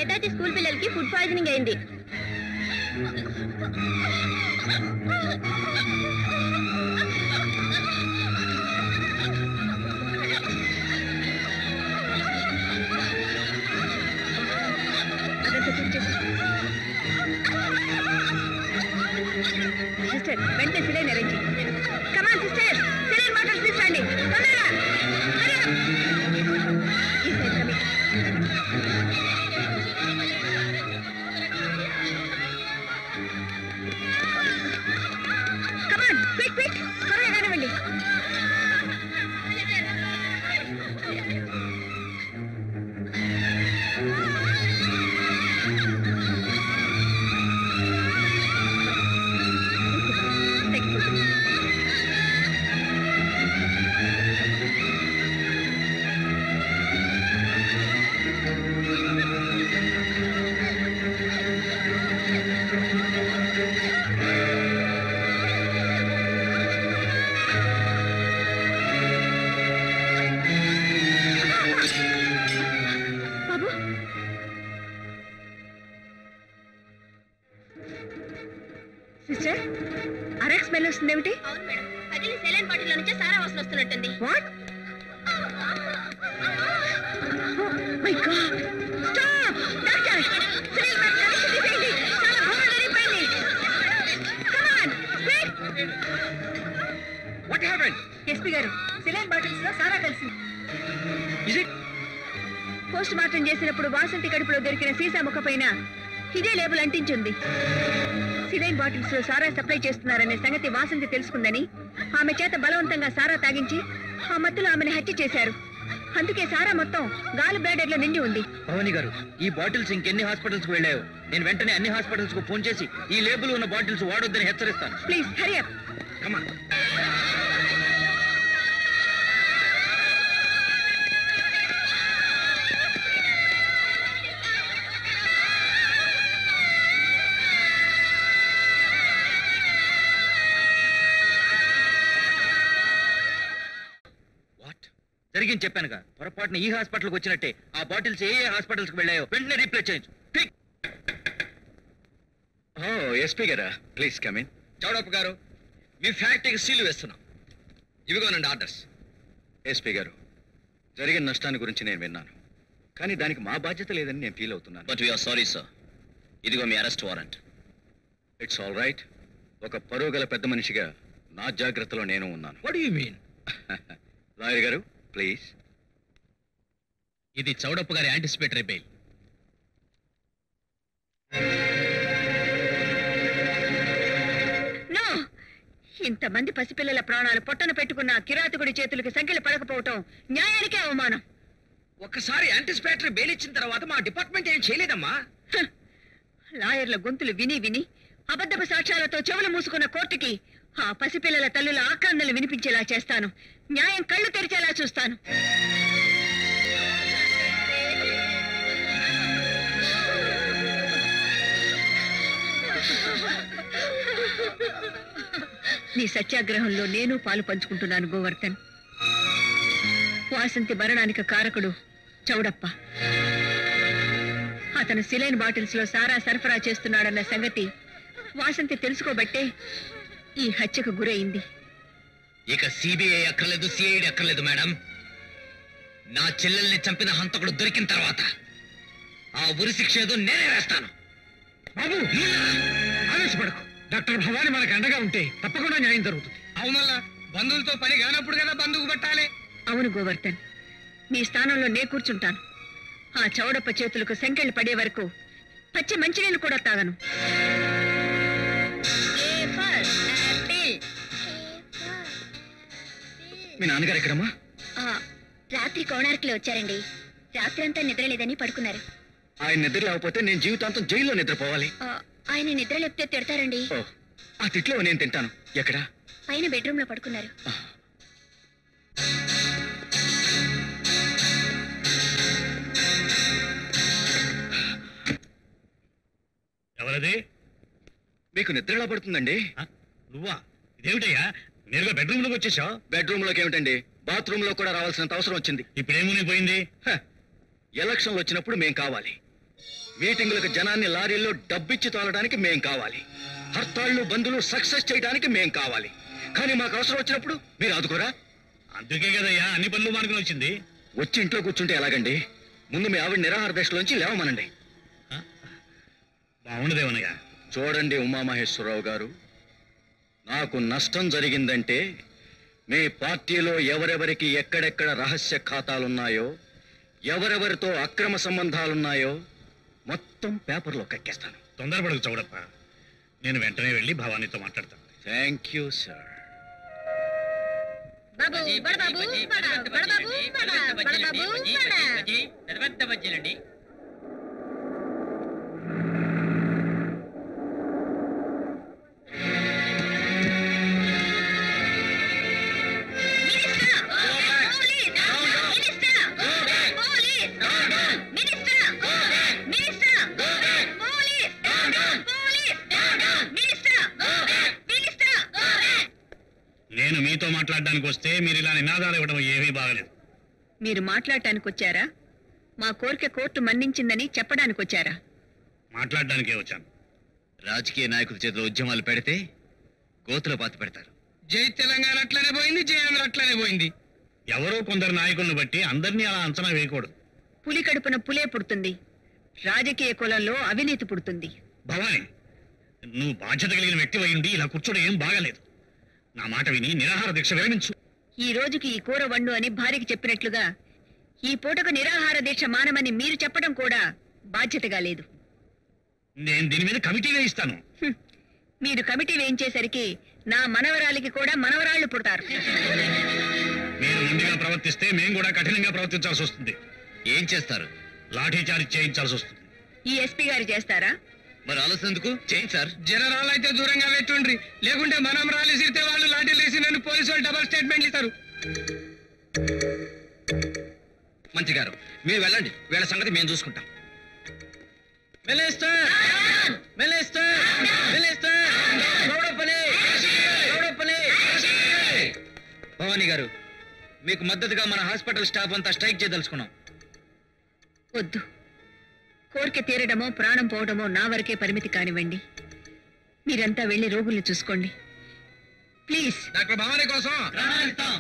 Netaji school పిల్లలకి food poisoning అయింది. Sister వెంటనే saline arrange. Come on sister, saline bottles తీసుకురండి తొందరగా. కమాన్ క్విక్ క్విక్, త్వరగా కానివ్వండి. సిస్టర్, అరెక్స్ స్మెల్ వస్తుందేమిటి? అవును మేడం, పగిలి సెలైన్ బాటిల్లో నుంచే సారా వాసన వస్తున్నట్టుంది. What? My god, stop doctor, saline bottle తీసేయండి, చాలా ఘోరంగా అయిపోయింది. Come on quick. What happened? SP గారు, సెలైన్ బాటిల్స్ లో సారా కలిసింది. Is it? పోస్ట్ మార్టం చేసినప్పుడు వాసంతి కడుపులో దొరికిన సీసా ముక్క పైన ఇదే లేబుల్ అంటించుంది. సిలైన్ బాటిల్స్ లో సారా సప్లై చేస్తున్నారనే సంగతి వాసంతి తెలుసుకుందని ఆమె చేత బలవంతంగా సారా తాగించి ఆ మత్తులో ఆమెను హత్య చేశారు. అందుకే సారా మొత్తం గాలి బ్లాడర్ లో నిండి ఉంది. భవాని గారు, ఈ బాటిల్స్ ఇంకెన్ని హాస్పిటల్స్ కు వెళ్ళాయో నేను వెంటనే అన్ని హాస్పిటల్స్ కు ఫోన్ చేసి ఈ లేబుల్ ఉన్న బాటిల్స్ వాడొద్దని హెచ్చరిస్తాను. Please hurry up. Come on. జరిగింది చెప్పానుగా, పొరపాటున ఈ హాస్పిటల్కి వచ్చినట్టే ఆ బాటిల్స్ ఏ హాస్పిటల్స్ కి వెళ్ళాయో వెంటనే రీప్లేస్ చేయించు. ఎస్పీ గారా, ప్లీజ్ కమ్ ఇన్. చౌడప్ప గారు, మీ ఫ్యాక్టరీకి సీలు వేస్తున్నాం. ఇవిగోనండి ఆర్డర్స్. ఎస్పీ గారు, జరిగిన నష్టాన్ని గురించి నేను విన్నాను, కానీ దానికి మా బాధ్యత లేదని నేను ఫీల్ అవుతున్నాను. But we're sorry sir. ఇదిగో మీ arrest warrant. It's all right. ఒక పరువు గల పెద్ద మనిషిగా నా జాగ్రత్తలో నేను ఉన్నాను. What you mean? లాయర్ గారు ప్లీజ్. ఇది చౌడప్ప గారి యాంటిసిపేటరీ బెయిల్. నో, ఇంతమంది పసిపిల్లల ప్రాణాలు పొట్టన పెట్టుకున్న కిరాతకుడి చేతులకి సంఖ్యలు పడకపోవటం న్యాయానికే అవమానం. ఒక్కసారి యాంటిసిపేటరీ బెయిల్ ఇచ్చిన తర్వాత మా డిపార్ట్మెంట్ ఏం చేయలేదమ్మా. లాయర్ల గొంతులు విని విని అబద్ధపు సాక్ష్యాలతో చెవులు మూసుకున్న కోర్టుకి ఆ పసిపిల్లల తల్లుల ఆక్రందనలు వినిపించేలా చేస్తాను. న్యాయం కళ్ళు తెరిచేలా చూస్తాను. నీ సత్యాగ్రహంలో నేను పాలు పంచుకుంటున్నాను గోవర్ధన్. వాసంతి మరణానికి కారకుడు చౌడప్ప. అతను సిలైన్ బాటిల్స్ లో సారా సరఫరా చేస్తున్నాడన్న సంగతి వాసంతి తెలుసుకోబట్టే ఈ హత్యకు గురైంది. ఇక సిబిఐ అక్కర్లేదు, సిఐడి అక్కర్లేదు మేడం. నా చెల్లెల్ని చంపిన హంతకుడు దొరికిన తర్వాత ఆ ఉరి శిక్ష ఏదో నేనే వేస్తాను. బాబు ఆవేశపడకు. డాక్టర్ భవాని మనకు అండగా ఉంటే తప్పకుండా న్యాయం జరుగుతుంది. అవునల్లా, బంధువులతో పని కానప్పుడు కదా బంధువు పట్టాలి. అవును గోవర్ధన్, నీ స్థానంలో నే కూర్చుంటాను. ఆ చౌడప్ప చేతులకు సంకెళ్ళు పడే వరకు పచ్చి మంచినీళ్ళు కూడా తాగను. మీ నాన్నగారు ఎక్కడమ్మా? రాత్రి కోణార్కులో వచ్చారండి. రాత్రి అంతా నిద్రలేదని పడుకున్నారు. ఆయన నిద్ర లేకపోతే నేను జీవితాంతం జైల్లో నిద్రపోవాలి. ఆయన నిద్ర లేపితే తిడతారండి. ఆ తిట్లో నేను తింటాను. ఎక్కడా? పైన బెడ్రూమ్ లో పడుకున్నారు. ఎవరది? మీకు నిద్ర ఎలా పడుతుందండి? నువ్వా? ఇదేమిటయ్యా, నేరుగా బెడ్రూమ్ లోకి వచ్చేసావు? బెడ్రూమ్ లోకి ఏమిటండి, బాత్రూమ్ లో కూడా రావాల్సినంత అవసరం వచ్చింది. ఇప్పుడేముని పోయింది? ఎలక్షన్లు వచ్చినప్పుడు మేం కావాలి. మీటింగులకు జనాన్ని లారీల్లో డబ్బిచ్చి తోలడానికి మేం కావాలి. హర్తాళ్ళు బంధులు సక్సెస్ చేయడానికి మేం కావాలి. కానీ మాకు అవసరం వచ్చినప్పుడు మీరు ఆదుకోరా? అందుకే కదయ్యా అన్ని పనులు మానుకుని వచ్చింది. వచ్చి ఇంట్లో కూర్చుంటే ఎలాగండి? ముందు మీ ఆవిడ నిరాహార దశలోంచి లేవమనండి. బాగుండదేవనయ్యా. చూడండి ఉమామహేశ్వరరావు గారు, నాకు నష్టం జరిగిందంటే మీ పార్టీలో ఎవరెవరికి ఎక్కడెక్కడ రహస్య ఖాతాలున్నాయో, ఎవరెవరితో అక్రమ సంబంధాలున్నాయో మొత్తం పేపర్లో కక్కేస్తాను. తొందరపడకు చౌడప్ప, నేను వెంటనే వెళ్ళి భవానీతో మాట్లాడతాను. Thank you sir. బాబు బడబాబు బడబాబు బడబాబు పెద్ద బజ్జీలండి. నేను మీతో మాట్లాడడానికి వస్తే మీరు ఇలా నినాదాలు ఇవ్వడం ఏమీ బాగలేదు. మీరు మాట్లాడటానికి వచ్చారా? మా కోరిక కోర్టు మన్నించిందని చెప్పడానికి వచ్చారా? మాట్లాడడానికే వచ్చాను. రాజకీయ నాయకుల చేతిలో ఉద్యమాలు పెడితే గోతులో పాతి పెడతారు. జై తెలంగాణ అట్లనే పోయింది, జై ఆంధ్ర అట్లనే పోయింది. ఎవరో కొందరు నాయకులను బట్టి అందరినీ అలా అంచనా వేయకూడదు. పులి కడుపున పులే పుడుతుంది, రాజకీయ కులంలో అవినీతి పుడుతుంది. భవాని, నువ్వు బాధ్యత కలిగిన వ్యక్తి అయ్యుండి ఇలా కూర్చోడం ఏం బాగాలేదు. నా మాట విని నిరాహార దీక్ష విరమించు. ఈ రోజుకి ఈ కూర వండు అని భార్యకి చెప్పినట్లుగా ఈ పూటకు నిరాహార దీక్ష మానమని మీరు చెప్పడం కూడా బాధ్యతగా లేదు. నేను దీని మీద కమిటీ వేయిస్తాను. మీరు కమిటీ వేయించేసరికి నా మనవరాలికి కూడా మనవరాళ్లు పుడతారు. మీరు మొండిగా ప్రవర్తిస్తే మేము కూడా కఠినంగా ప్రవర్తించాల్సి వస్తుంది. ఏం చేస్తారు? లాఠీ చార్జ్ చేయించాల్సి వస్తుంది. ఈ ఎస్పీ గారు చేస్తారా? మరి ఆలోచన ఎందుకు? చేయండి సార్. జనరాలు అయితే దూరంగా పెట్టుండ్రి, లేకుంటే మనం రాలి సిరితే వాళ్ళు లాఠీలు వేసి నన్ను పోలీసు వాళ్ళు డబల్ స్టేట్మెంట్ ఇస్తారు. మంత్రి గారు మీరు వెళ్ళండి, వీళ్ళ సంగతి మేము చూసుకుంటాం. మినిస్టర్ మినిస్టర్ మినిస్టర్ భవానీ గారు, మీకు మద్దతుగా మన హాస్పిటల్ స్టాఫ్ అంతా స్ట్రైక్ చేయదలుచుకున్నాం. వద్దు, కోరిక తీరడమో ప్రాణం పోవడమో నా వరకే పరిమితి కానివ్వండి. మీరంతా వెళ్ళి రోగుల్ని చూసుకోండి ప్లీజ్. డాక్టర్ భవానీ కోసం,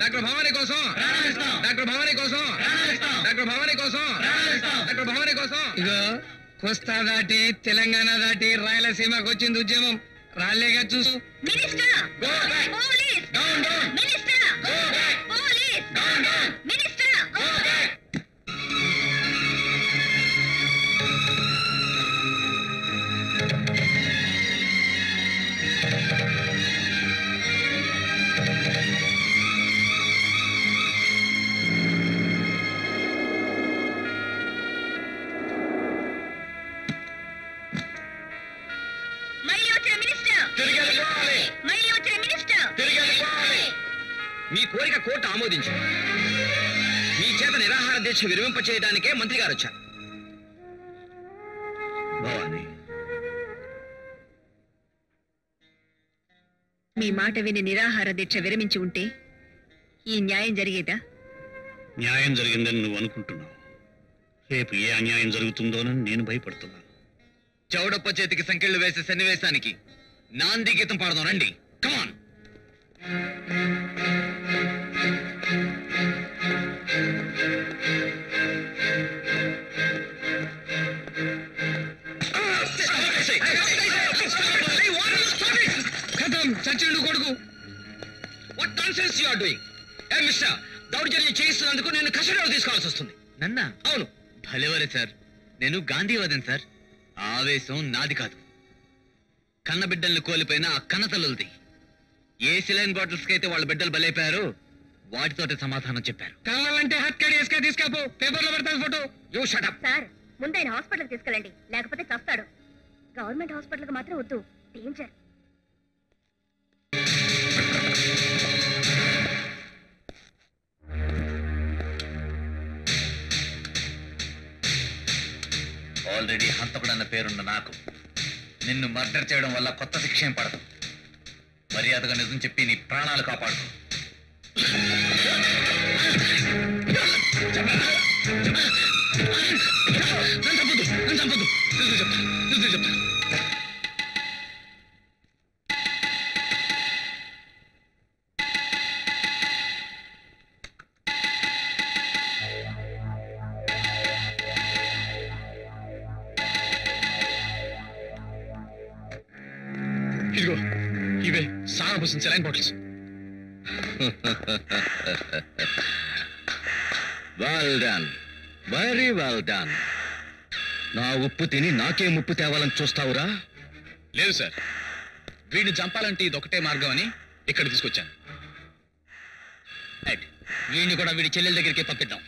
డాక్టర్ భవానీ కోసం, డాక్టర్ భవానీ కోసం, డాక్టర్ భవానీ కోసం, డాక్టర్ భవానీ కోసం. ఇగో కోస్తా దాటి తెలంగాణ దాటి రాయలసీమకు వచ్చింది ఉద్యమం. రాలేగా చూసు. Minister police minister police minister. మీ కోరిక కోర్టు ఆమోదించింది. మీ చేత నిరాహార దీక్ష విరమింప చేయడానికే మంత్రి గారు వచ్చారు. భవాని, మీ మాట విని నిరాహార దీక్ష విరమించి ఉంటే ఈ న్యాయం జరిగేదా? న్యాయం జరిగిందని నువ్వు అనుకుంటున్నావు. రేపు ఏ అన్యాయం జరుగుతుందోనని నేను భయపడుతున్నాను. చౌడప్ప చేతికి సంకెళ్ళు వేసే సన్నివేశానికి నాంది గీతం పాడదాం రండి. కమాన్. చచ్చిండు కొడుకు. What nonsense you are doing? ఏ మిస్టర్, దౌర్జన్యం చేయిస్తున్నందుకు నేను కస్టడీలో తీసుకోవాల్సి వస్తుంది. నన్న? అవును. భలేవరే సార్, నేను గాంధీవాదం సార్. ఆవేశం నాది కాదు. కన్నబిడ్డల్ని కోల్పోయిన ఆ కన్నతల్లులది. ఏ సిలైన్ బాటిల్స్ కి అయితే వాళ్ళ బిడ్డలు బలైపోయారో వాటితోటి సమాధానం చెప్పారు. కావాలంటే హత్ కడి వేసుక తీసుకపో, పేపర్లో పెడతాను photo. You shut up. Sir, ముందు ఆయన హాస్పిటల్కి తీసుకెళ్ళండి, లేకపోతే చస్తాడు. గవర్నమెంట్ హాస్పిటల్కి మాత్రం వద్దు, డేంజర్. ఆల్రెడీ హంతకుడన్న పేరున్న నాకు నిన్ను మర్డర్ చేయడం వల్ల కొత్త శిక్ష ఏం పడదు. మర్యాదగా నిజం చెప్పి నీ ప్రాణాలు కాపాడుకో. నన్ను చంపొద్దు నిజం చెప్తా ఇదిగో ఇవే సానా పోసిన saline bottles. Well done, very well done. నా ఉప్పు తిని నాకే ముప్పు తేవాలని చూస్తావురా? లేదు సార్, వీడిని చంపాలంటే ఇది ఒకటే మార్గం అని ఇక్కడ తీసుకొచ్చాను. వీడిని కూడా వీడి చెల్లెల దగ్గరికి పంపిద్దాం.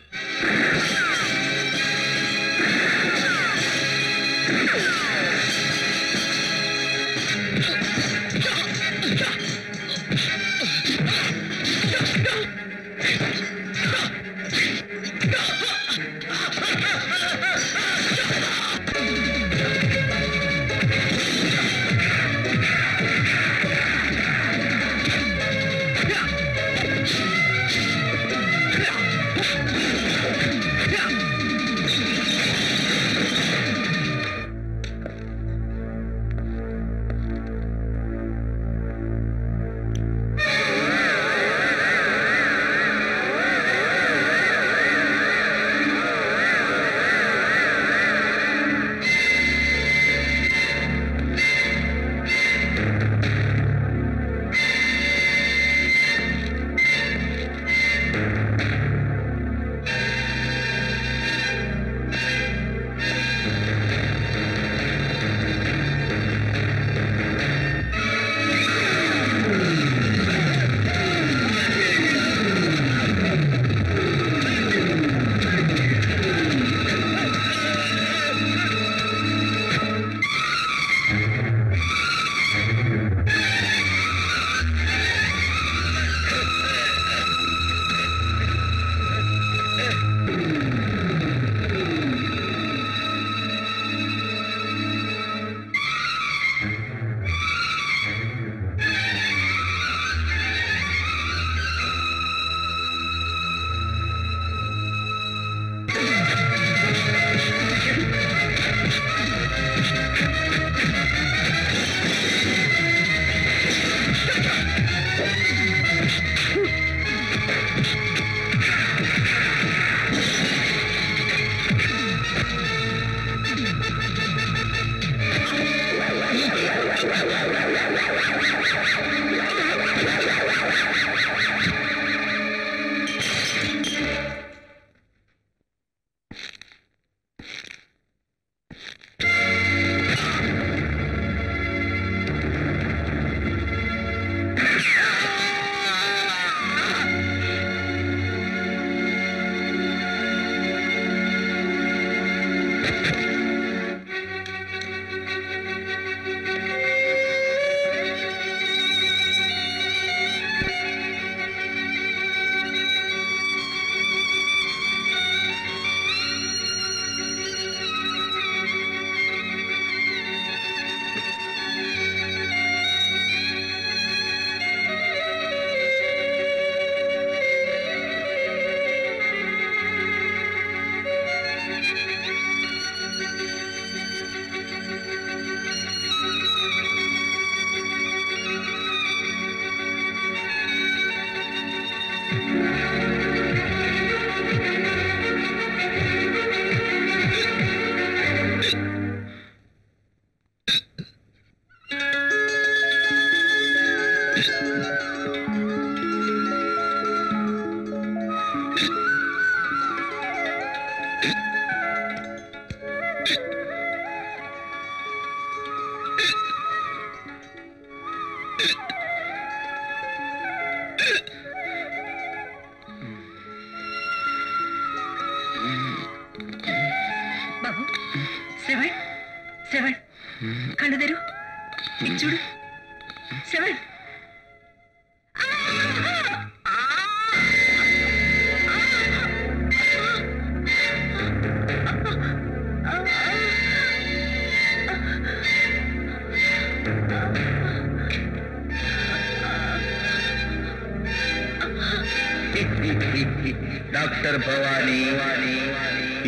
డాక్టర్ భవానీ,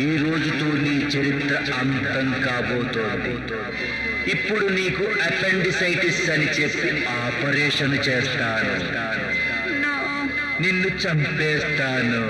ఈ రోజుతో నీ చరిత్ర అంతం కాబోతోంది. ఇప్పుడు నీకు అపెండిసైటిస్ అని చెప్పి ఆపరేషన్ చేస్తాను. నిన్ను చంపేస్తాను.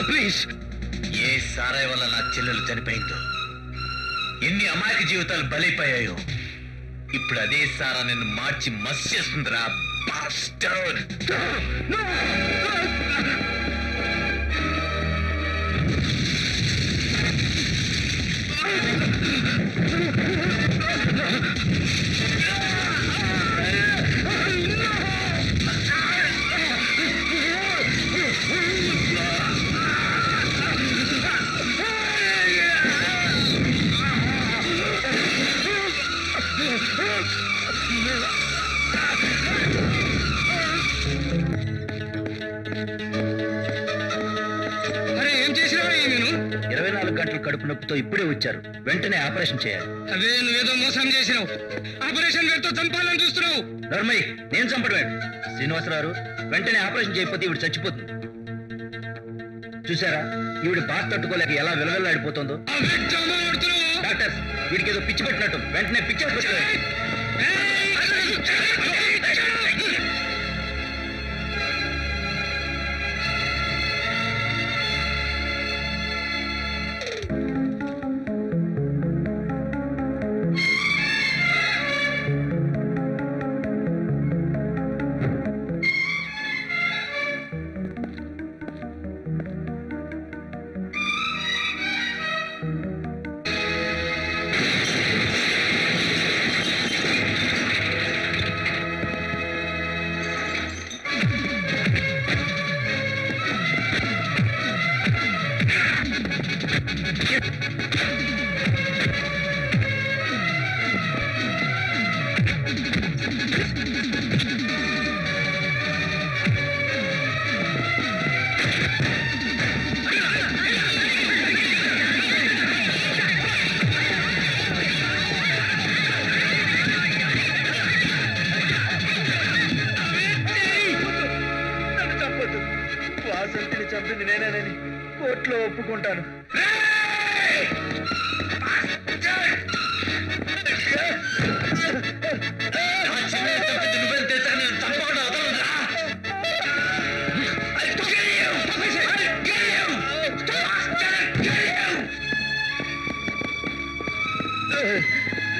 ప్లీజ్. ఏ సారాయి వల్ల నా చెల్లెలు చనిపోయిందో, ఎన్ని అమాయక జీవితాలు బలైపోయాయో, ఇప్పుడు అదే సారా నిన్ను మార్చి మస్ చేస్తుందిరా బాస్టర్డ్. అరే ఏం చేసినావా నేను? 24 గంటలు కడుపు నొప్పితో ఇప్పుడే వచ్చారు. వెంటనే ఆపరేషన్ చేయాలి. అవే నువ్వేదో మోసం చేసినావు. ఆపరేషన్ పేరుతో చంపాలని చూస్తున్నావు. నర్మయ్య, నేను చంపడమే. శ్రీనివాసరావు, వెంటనే ఆపరేషన్ చేయకపోతే ఈవిడ చచ్చిపోతుంది. చూసారా ఈవిడ బాధ తట్టుకోలేక ఎలా విలవిల్లాడిపోతుందో. అవే డ్రామా ఆడుతున్నావు. డాక్టర్స్, వీడికి ఏదో పిచ్చి పెట్టినట్టు. వెంటనే పిచ్చి ఆసుపత్రి. వాసంతిని చంపింది నేనేనని కోర్టులో ఒప్పుకుంటాను.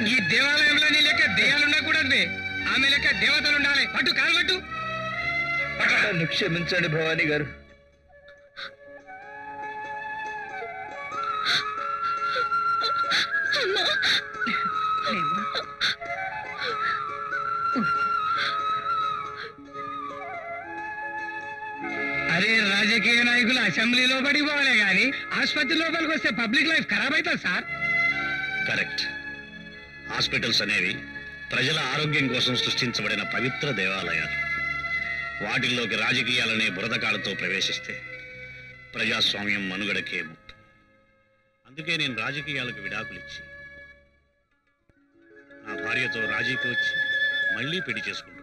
ఈ దేవాలయంలో నీ లెక్క దెయ్యాలుండకూడదు. ఆమె లెక్క దేవతలుండాలి. పట్టు కాలు పట్టు. నన్ను క్షమించండి భవానీ గారు. అరే రాజకీయ నాయకులు అసెంబ్లీలో పడిపోవాలి గాని ఆసుపత్రి లోపలికి వస్తే పబ్లిక్ లైఫ్ ఖరాబ్ అవుతుంది సార్. కరెక్ట్. హాస్పిటల్స్ అనేవి ప్రజల ఆరోగ్యం కోసం సృష్టించబడిన పవిత్ర దేవాలయాలు. వాటిల్లోకి రాజకీయాలనే బురదకాలతో ప్రవేశిస్తే ప్రజాస్వామ్యం మనుగడకే ముప్పు. అందుకే నేను రాజకీయాలకు విడాకులిచ్చి నా భార్యతో రాజీకి వచ్చి మళ్ళీ పెళ్లి చేసుకుంటున్నాను.